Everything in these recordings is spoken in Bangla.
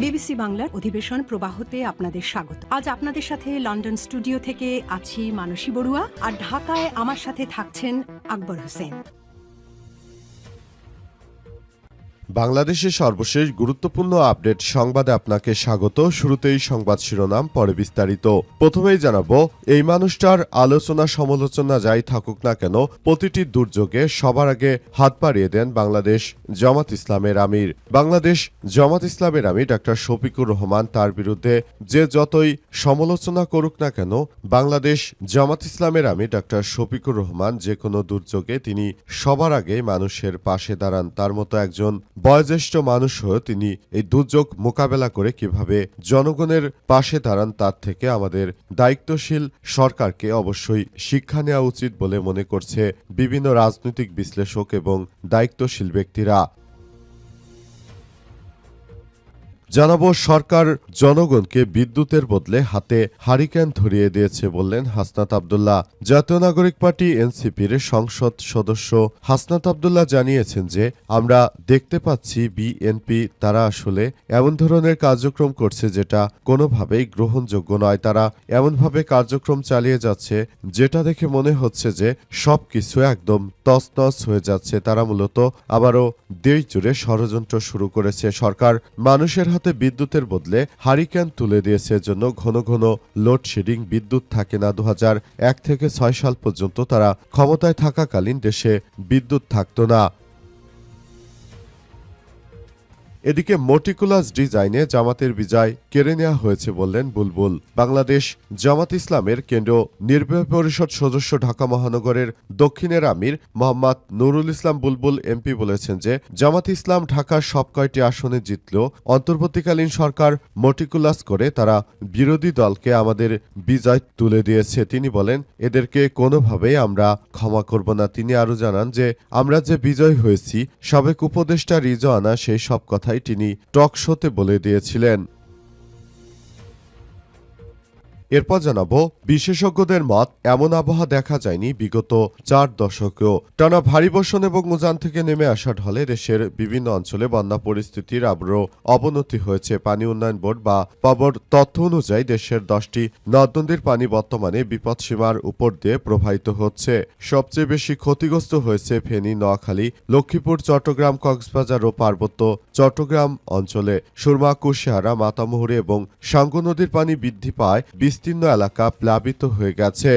বিবিসি বাংলার অধিবেশন প্রবাহতে আপনাদের স্বাগত। আজ আপনাদের সাথে লন্ডন স্টুডিও থেকে আছি মানসী বড়ুয়া, আর ঢাকায় আমার সাথে থাকছেন আকবর হোসেন। বাংলাদেশের সর্বশেষ গুরুত্বপূর্ণ আপডেট সংবাদে আপনাকে স্বাগত। শুরুতেই সংবাদ শিরোনাম, পরে বিস্তারিত। প্রথমেই জানাবো, এই মানুষটার আলোচনা সমালোচনা যাই থাকুক না কেন, প্রতিটি দুর্যোগে সবার আগে হাত বাড়িয়ে দেন বাংলাদেশ জামাত ইসলামের আমির। বাংলাদেশ জামাত ইসলামের আমির ডাক্তার শফিকুর রহমান তার বিরুদ্ধে যে যতই সমালোচনা করুক না কেন, বাংলাদেশ জামাত ইসলামের আমির ডাক্তার শফিকুর রহমান যে কোনো দুর্যোগে তিনি সবার আগে মানুষের পাশে দাঁড়ান। তার মতো একজন বয়োজ্যেষ্ঠ মানুষ হয়ে তিনি এই দুর্যোগ মোকাবেলা করে কিভাবে জনগণের পাশে দাঁড়ান, তার থেকে আমাদের দায়িত্বশীল সরকারকে অবশ্যই শিক্ষা নেওয়া উচিত বলে মনে করছে বিভিন্ন রাজনৈতিক বিশ্লেষক এবং দায়িত্বশীল ব্যক্তিরা। জানাবো, সরকার জনগণকে বিদ্যুতের বদলে হাতে হারিকেন ধরিয়ে দিয়েছে বললেন হাসনাত আব্দুল্লাহ। জাতীয় নাগরিক পার্টি এনসিপির সংসদ সদস্য হাসনাত আব্দুল্লাহ জানিয়েছেন যে, আমরা দেখতে পাচ্ছি বিএনপি তারা আসলে এমন ধরনের কার্যক্রম করছে যেটা কোনোভাবেই গ্রহণযোগ্য নয়। তারা এমনভাবে কার্যক্রম চালিয়ে যাচ্ছে যেটা দেখে মনে হচ্ছে যে সবকিছু একদম তছনছ হয়ে যাচ্ছে। তারা মূলত আবারও দেশ জুড়ে ষড়যন্ত্র শুরু করেছে। সরকার মানুষের হাতে বিদ্যুতের বদলে হারিকেন তুলে দিয়েছে, জন্য ঘন ঘন লোডশেডিং, বিদ্যুৎ থাকে না। 2001 থেকে 6 সাল পর্যন্ত তারা ক্ষমতায় থাকাকালীন দেশে বিদ্যুৎ থাকতো না। এদিকে মটিকুলাস ডিজাইনে জামাতের বিজয় কেড়ে নেওয়া হয়েছে বললেন বুলবুল। বাংলাদেশ জামাত ইসলামের কেন্দ্রীয় নির্বাহী পরিষদ সদস্য, ঢাকা মহানগরের দক্ষিণের আমির মোহাম্মদ নুরুল ইসলাম বুলবুল এমপি বলেছেন যে, জামাত ইসলাম ঢাকার সব কয়টি আসনে জিতলেও অন্তর্বর্তীকালীন সরকার মটিকুলাস করে তারা বিরোধী দলকে আমাদের বিজয় তুলে দিয়েছে। তিনি বলেন, এদেরকে কোনোভাবেই আমরা ক্ষমা করব না। তিনি আরও জানান যে, আমরা যে বিজয় হয়েছি সাবেক উপদেষ্টা রিজওয়ানা সেই সব কথা তিনি টক শোতে বলে দিয়েছিলেন। এরপর জানাবো, বিশেষজ্ঞদের মত, এমন আবহাওয়া দেখা যায়নি বিগত 4 দশকেও। টানা ভারী বর্ষণ এবং উজান থেকে নেমে আসা ঢলে দেশের বিভিন্ন অঞ্চলে বন্যা পরিস্থিতির আবারও অবনতি হয়েছে। পানি উন্নয়ন বোর্ড বা পাবর তথ্য অনুযায়ী দেশের 10টি নদ-নদীর পানি বর্তমানে বিপদসীমার উপর দিয়ে প্রবাহিত হচ্ছে। সবচেয়ে বেশি ক্ষতিগ্রস্ত হয়েছে ফেনী, নোয়াখালী, লক্ষ্মীপুর, চট্টগ্রাম, কক্সবাজার ও পার্বত্য চট্টগ্রাম অঞ্চলে। সুরমা, কুশিয়ারা, মাতামুহুরী এবং সাঙ্গু নদীর পানি বৃদ্ধি পায়, বিস্তীর্ণ এলাকা প্লাবিত হয়ে গেছে।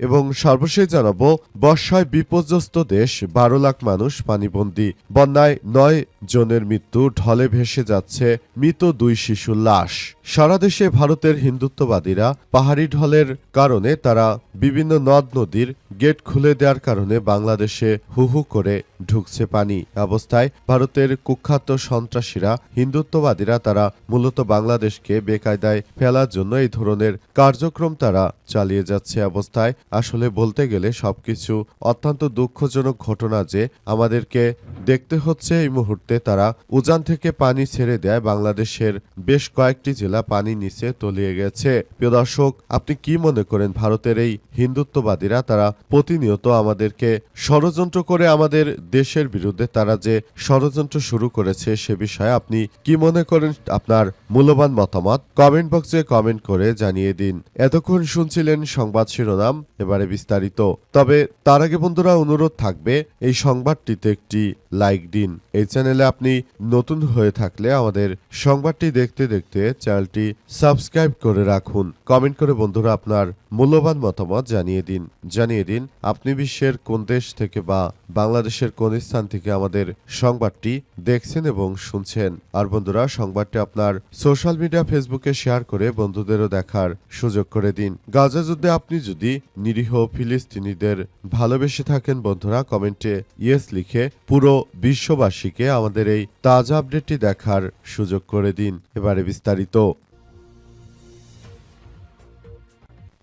এবং সর্বশেষ জানাবো, বর্ষায় বিপর্যস্ত দেশ, 12 লাখ মানুষ পানিবন্দী। বন্যায় 9 জনের মৃত্যু, ঢলে ভেসে যাচ্ছে মৃত 2 শিশুর লাশ। সারা দেশে ভারতের হিন্দুত্ববাদীরা পাহাড়ি ঢলের কারণে তারা বিভিন্ন নদ নদীর গেট খুলে দেওয়ার কারণে বাংলাদেশে হু হু করে ঢুকছে পানি। অবস্থায় ভারতের কুখ্যাত সন্ত্রাসীরা, হিন্দুত্ববাদীরা তারা মূলত বাংলাদেশকে বেকায়দায় ফেলার জন্য এই ধরনের কার্যক্রম তারা চালিয়ে যাচ্ছে। অবস্থায় আসলে বলতে গেলে সবকিছু অত্যন্ত দুঃখজনক ঘটনা যে আমাদেরকে দেখতে হচ্ছে। এই মুহূর্তে তারা উজান থেকে পানি ছেড়ে দেয়, বাংলাদেশের বেশ কয়েকটি জেলা পানি নিচে তলিয়ে গেছে। প্রিয় দর্শক, আপনি কি মনে করেন ভারতের এই হিন্দুত্ববাদীরা তারা প্রতিনিয়ত আমাদেরকে ষড়যন্ত্র করে আমাদের দেশের বিরুদ্ধে তারা যে ষড়যন্ত্র শুরু করেছে সে বিষয়ে আপনি কি মনে করেন? আপনার মূল্যবান মতামত কমেন্ট বক্সে কমেন্ট করে জানিয়ে দিন। এতক্ষণ শুনছিলেন সংবাদ শিরোনাম, এবারে বিস্তারিত। তবে তার আগে বন্ধুরা, অনুরোধ থাকবে এই সংবাদটিতে একটি লাইক দিন। এই চ্যানেলে আপনি নতুন হয়ে থাকলে আমাদের সংবাদটি দেখতে দেখতে চ্যানেলটি সাবস্ক্রাইব করে রাখুন। কমেন্ট করে বন্ধুরা আপনার মূল্যবান মতামত জানিয়ে দিন আপনি বিশ্বের কোন দেশ থেকে বা বাংলাদেশের কোন স্থান থেকে আমাদের সংবাদটি দেখছেন এবং শুনছেন। আর বন্ধুরা, সংবাদটি আপনার সোশ্যাল মিডিয়া ফেসবুকে শেয়ার করে বন্ধুদেরও দেখার সুযোগ করে দিন। গাজা যুদ্ধে আপনি যদি নিরীহ ফিলিস্তিনিদের ভালোবেসে থাকেন বন্ধুরা, কমেন্টে ইয়েস লিখে পুরো বিশ্ববাসীকে আমাদের এই তাজা আপডেটটি দেখার সুযোগ করে দিন। এবারে বিস্তারিত।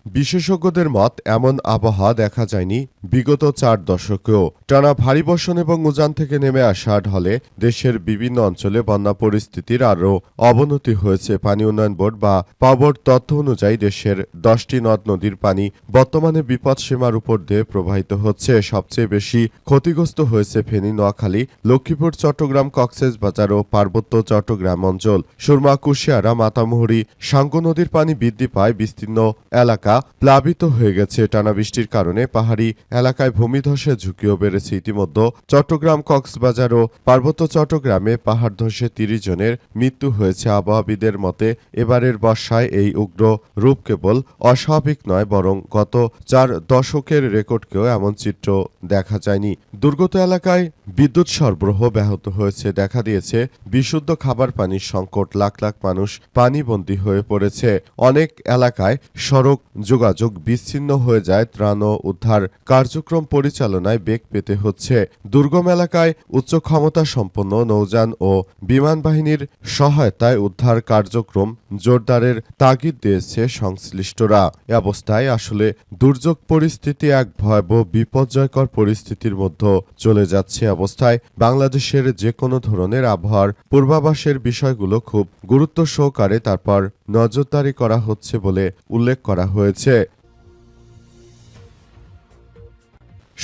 বিশেষজ্ঞদের মত, এমন আবহাওয়া দেখা যায়নি বিগত 4 দশকেও। টানা ভারী বর্ষণ এবং উজান থেকে নেমে আসা ঢলে দেশের বিভিন্ন অঞ্চলে বন্যা পরিস্থিতির আরও অবনতি হয়েছে। পানি উন্নয়ন বোর্ড বা পাওয়ার তথ্য অনুযায়ী দেশের 10টি নদ নদীর পানি বর্তমানে বিপদসীমার উপর দিয়ে প্রবাহিত হচ্ছে। সবচেয়ে বেশি ক্ষতিগ্রস্ত হয়েছে ফেনী, নোয়াখালী, লক্ষ্মীপুর, চট্টগ্রাম, কক্সবাজার ও পার্বত্য চট্টগ্রাম অঞ্চল। সুরমা, কুশিয়ারা, মাতামুহুরী, সাঙ্গু নদীর পানি বৃদ্ধি পায়, বিস্তীর্ণ এলাকা প্লাবিত হয়ে গেছে। টানা বৃষ্টির কারণে পাহাড়ি এলাকায় ভূমিধসের ঝুঁকিও বেড়েছে। ইতিমধ্যে চট্টগ্রাম, কক্সবাজার ও পার্বত্য চট্টগ্রামে পাহাড় ধসে 30 জনের মৃত্যু হয়েছে। আবহাওয়াবিদের মতে এবারের বর্ষায় এই উগ্র রূপ কেবল অস্বাভাবিক নয়, বরং গত 4 দশকের রেকর্ডকেও এমন চিত্র দেখা যায়নি। দুর্গত এলাকায় বিদ্যুৎ সরবরাহ ব্যাহত হয়েছে, দেখা দিয়েছে বিশুদ্ধ খাবার পানির সংকট, লাখ লাখ মানুষ পানিবন্দী হয়ে পড়েছে। অনেক এলাকায় সড়ক যোগাযোগ বিচ্ছিন্ন হয়ে যায়, ত্রাণ ও উদ্ধার কার্যক্রম পরিচালনায় বেগ পেতে হচ্ছে। দুর্গম এলাকায় উচ্চ ক্ষমতা সম্পন্ন নৌযান ও বিমান বাহিনীর সহায়তায় উদ্ধার কার্যক্রম জোরদারের তাগিদ দিয়েছে সংশ্লিষ্টরা। এ অবস্থায় আসলে দুর্যোগ পরিস্থিতি এক ভয়াবহ বিপর্যয়কর পরিস্থিতির মধ্যে চলে যাচ্ছে। অবস্থায় বাংলাদেশের যে কোনো ধরনের আবহাওয়ার পূর্বাভাসের বিষয়গুলো খুব গুরুত্ব সহকারে তারপর নজরদারি করা হচ্ছে বলে উল্লেখ করা হয়েছে।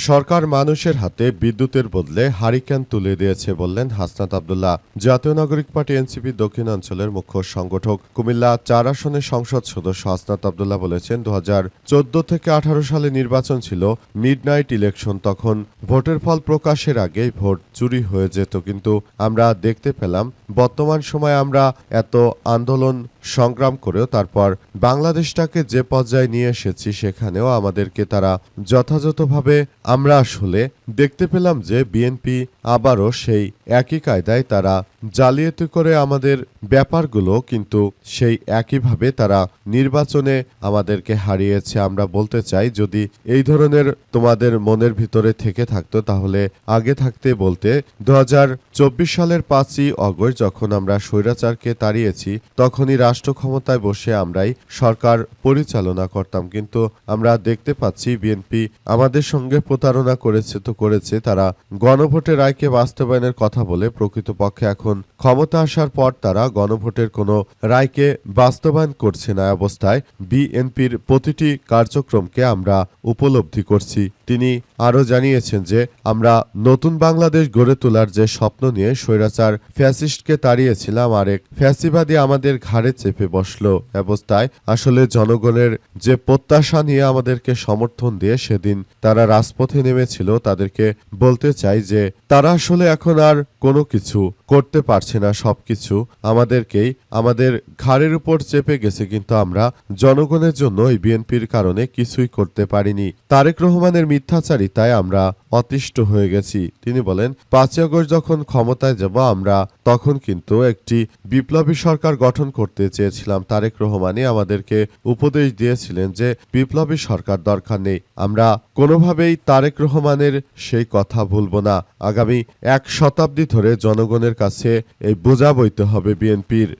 সরকার মানুষের হাতে বিদ্যুতের বদলে হারিকেন তুলে দিয়েছে বললেন হাসনাত আব্দুল্লাহ। জাতীয় নাগরিক পার্টি এনসিপি দক্ষিণাঞ্চলের মুখ্য সংগঠক, কুমিল্লা 4 আসনের সংসদ সদস্য হাসনাত আব্দুল্লাহ বলেছেন, 2014 থেকে 18 সালে নির্বাচন ছিল মিডনাইট ইলেকশন। তখন ভোটের ফল প্রকাশের আগেই ভোট চুরি হয়ে যেত, কিন্তু আমরা দেখতে পেলাম বর্তমান সময়ে আমরা এত আন্দোলন সংগ্রাম করেও তারপর বাংলাদেশটাকে যে পর্যায়ে নিয়ে এসেছি সেখানেও আমাদেরকে তারা যথাযথভাবে আমরা আসলে দেখতে পেলাম যে বিএনপি আবারও সেই একই কায়দায় তারা জালিয়াতি করে আমাদের ব্যাপারগুলো, কিন্তু সেই একইভাবে তারা নির্বাচনে আমাদেরকে হারিয়েছে। আমরা বলতে চাই, যদি এই ধরনের তোমাদের মনের ভিতরে থেকে থাকতো তাহলে আগে থাকতে বলতে। 2024 সালের 5ই অগস্ট যখন আমরা স্বৈরাচারকে তাড়িয়েছি তখনই রাষ্ট্র ক্ষমতায় বসে আমরাই সরকার পরিচালনা করতাম, কিন্তু আমরা দেখতে পাচ্ছি বিএনপি আমাদের সঙ্গে প্রতারণা করেছে তো করেছে। তারা গণভোটের রায়কে বাস্তবায়নের কথা বলে প্রকৃতপক্ষে এখন ক্ষমতা আসার পর তারা গণভোটের কোনো রায়কে বাস্তবায়ন করছে না। অবস্থায় বিএনপির প্রতিটি কার্যক্রমকে আমরা উপলব্ধি করছি। তিনি আরও জানিয়েছেন যে আমরা নতুন বাংলাদেশ গড়ে তোলার যে স্বপ্ন নিয়ে স্বৈরাচার ফ্যাসিস্টকে তাড়িয়েছিলাম, আরেক ফ্যাসিবাদী আমাদের ঘাড়ে চেপে বসল। অবস্থায় আসলে জনগণের যে প্রত্যাশা নিয়ে আমাদেরকে সমর্থন দিয়ে সেদিন তারা রাজপথে নেমেছিল, তাদেরকে বলতে চাই যে তারা আসলে এখন আর কোনো কিছু করতে পারছে না। সবকিছু আমাদেরকেই আমাদের ঘাড়ের উপর চেপে গেছে, কিন্তু আমরা জনগণের জন্য এই বিএনপির কারণে কিছুই করতে পারিনি। তারেক রহমানের মিথ্যাচারিতায় আমরা অতিষ্ঠ হয়ে গেছি। তিনি বলেন, 5ই আগস্ট যখন ক্ষমতায় যাব আমরা তখন কিন্তু একটি বিপ্লবী সরকার গঠন করতে চেয়েছিলাম। তারেক রহমানই আমাদেরকে উপদেশ দিয়েছিলেন যে বিপ্লবী সরকার দরকার নেই। আমরা কোনোভাবেই তারেক রহমানের সেই কথা ভুলব না। আগামী 1 শতাব্দী ধরে জনগণের কাছে এই বোঝা বইতে হবে বিএনপির।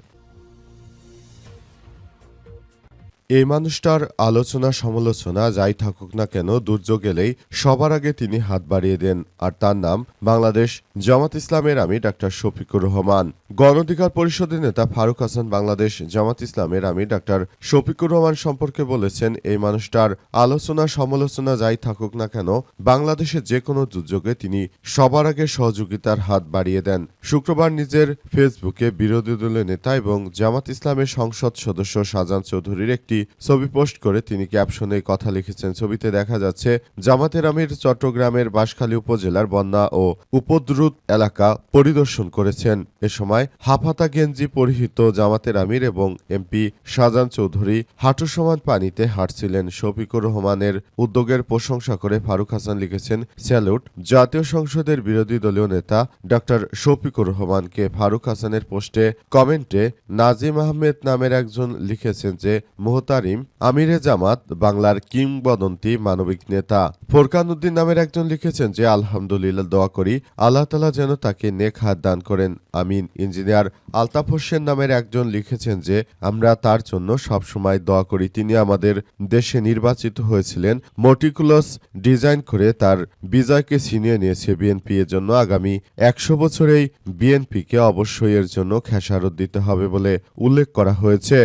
এই মানুষটার আলোচনা সমালোচনা যাই থাকুক না কেন, দুর্যোগ এলেই সবার আগে তিনি হাত বাড়িয়ে দেন, আর তার নাম বাংলাদেশ জামাত ইসলামের আমির ডাক্তার শফিকুর রহমান। গণ অধিকার পরিষদের নেতা ফারুক হাসান বাংলাদেশ জামাত ইসলামের আমির ডাক্তার শফিকুর রহমান সম্পর্কে বলেছেন, এই মানুষটার আলোচনা সমালোচনা যাই থাকুক না কেন, বাংলাদেশের যে কোনো দুর্যোগে তিনি সবার আগে সহযোগিতার হাত বাড়িয়ে দেন। শুক্রবার নিজের ফেসবুকে বিরোধী দলের নেতা এবং জামাত ইসলামের সংসদ সদস্য শাহজাহান চৌধুরীর একটি ছবি পোস্ট করে তিনি ক্যাপশনে কথা লিখেছেন। ছবিতে দেখা যাচ্ছে জামাতের আমির চট্টগ্রামের বাঁশখালী উপজেলার বন্যা ও উপদ্রুত এলাকা পরিদর্শন করেছেন। এ সময় হাফহাতা গেঞ্জি পরিহিত জামাতের আমির এবং এমপি শাহজাহান চৌধুরী হাঁটু সমান পানিতে হাঁটছিলেন। শফিকুর রহমানের উদ্যোগের প্রশংসা করে ফারুক হাসান লিখেছেন, স্যালুট জাতীয় সংসদের বিরোধী দলীয় নেতা ডক্টর শফিকুর রহমানকে। ফারুক হাসানের পোস্টে কমেন্টে নাজিম আহমেদ নামের একজন লিখেছেন যে, মোহতারিম আমিরে জামাত বাংলার কিংবদন্তি মানবিক নেতা। ফোরকান উদ্দিন নামের একজন লিখেছেন যে আলহামদুলিল্লাহ, দোয়া করি আল্লাহ তাআলা যেন তাকে নেক হায়াত দান করেন, আমিন। ইঞ্জিনিয়ার আলতাফ হোসেন নামের একজন লিখেছেন যে আমরা তার জন্য সবসময় দোয়া করি। তিনি আমাদের দেশে নির্বাচিত হয়েছিলেন, মটিকুলাস ডিজাইন করে তার বিজয়কে ছিনিয়ে নিয়েছে বিএনপি। এর জন্য আগামী 100 বছরেই বিএনপিকে অবশ্যই এর জন্য খেসারত দিতে হবে বলে উল্লেখ করা হয়েছে।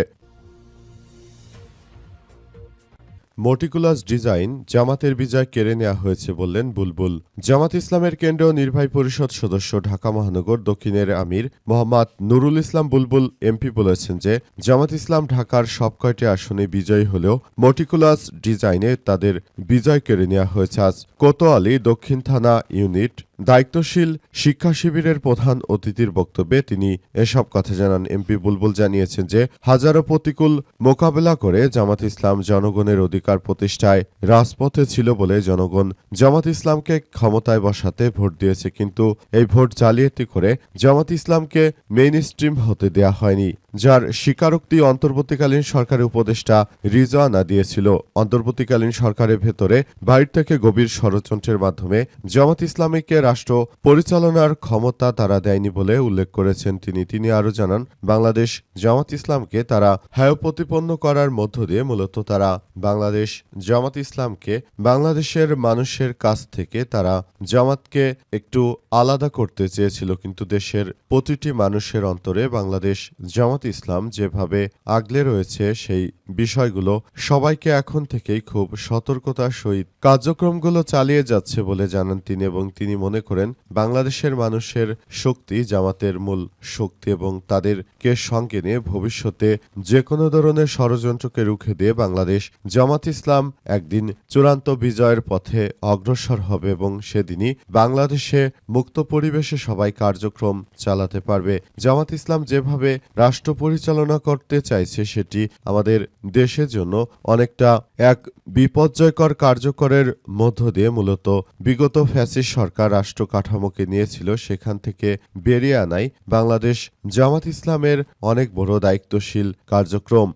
মটিকুলাস ডিজাইন জামাতের বিজয় কেড়ে নেওয়া হয়েছে বললেন বুলবুল। জামাত ইসলামের কেন্দ্রীয় নির্বাহী পরিষদ সদস্য ঢাকা মহানগর দক্ষিণের আমির মোহাম্মদ নুরুল ইসলাম বুলবুল এমপি বলেছেন যে জামাত ইসলাম ঢাকার সব কয়টি আসনে বিজয়ী হলেও মটিকুলাস ডিজাইনে তাদের বিজয় কেড়ে নেওয়া হয়েছে। আজ কোতোয়ালি দক্ষিণ থানা ইউনিট দায়িত্বশীল শিক্ষা শিবিরের প্রধান অতিথির বক্তব্যে তিনি এসব কথা জানান। এমপি বুলবুল জানিয়েছেন যে হাজারো প্রতিকূল মোকাবেলা করে জামাত ইসলাম জনগণের অধিকার প্রতিষ্ঠায় রাজপথে ছিল বলে জনগণ জামাত ইসলামকে ক্ষমতায় বসাতে ভোট দিয়েছে, কিন্তু এই ভোট জালিয়াতি করে জামাত ইসলামকে মেইনস্ট্রিম হতে দেয়া হয়নি, যার স্বীকারোক্তি অন্তর্বর্তীকালীন সরকারের উপদেষ্টা রিজওয়ানা দিয়েছিল। অন্তর্বর্তীকালীন সরকারের ভেতরে বাইরে থেকে গভীর ষড়যন্ত্রের মাধ্যমে জামাত ইসলামীকে রাষ্ট্র পরিচালনার ক্ষমতা তারা দেয়নি বলে উল্লেখ করেছেন তিনি আরও জানান, বাংলাদেশ জামাত ইসলামকে তারা হেয় প্রতিপন্ন করার মধ্য দিয়ে মূলত তারা বাংলাদেশ জামাত ইসলামকে বাংলাদেশের মানুষের কাছ থেকে তারা জামাতকে একটু আলাদা করতে চেয়েছিল, কিন্তু দেশের প্রতিটি মানুষের অন্তরে বাংলাদেশ জামাত ইসলাম যেভাবে আগলে রয়েছে সেই বিষয়গুলো সবাইকে এখন থেকেই খুব সতর্কতার সহিত কার্যক্রমগুলো চালিয়ে যাচ্ছে বলে জানান তিনি। এবং তিনি মনে করেন বাংলাদেশের মানুষের শক্তি জামাতের মূল শক্তি এবং তাদেরকে সঙ্গে নিয়ে ভবিষ্যতে যে কোনো ধরনের ষড়যন্ত্রকে রুখে দিয়ে বাংলাদেশ জামাত ইসলাম একদিন চূড়ান্ত বিজয়ের পথে অগ্রসর হবে এবং সেদিনই বাংলাদেশে মুক্ত পরিবেশে সবাই কার্যক্রম চালাতে পারবে। জামাত ইসলাম যেভাবে রাষ্ট্র পরিচালনা করতে চাইছে সেটি আমাদের দেশের জন্য অনেকটা এক বিপর্যয়কর কার্যকরের মধ্য দিয়ে মূলত বিগত ফ্যাসিস্ট সরকার রাষ্ট্র কাঠামোকে নিয়েছিল, সেখান থেকে বেরিয়ে আনাই বাংলাদেশ জামাত ইসলামের অনেক বড় দায়িত্বশীল কার্যক্রম।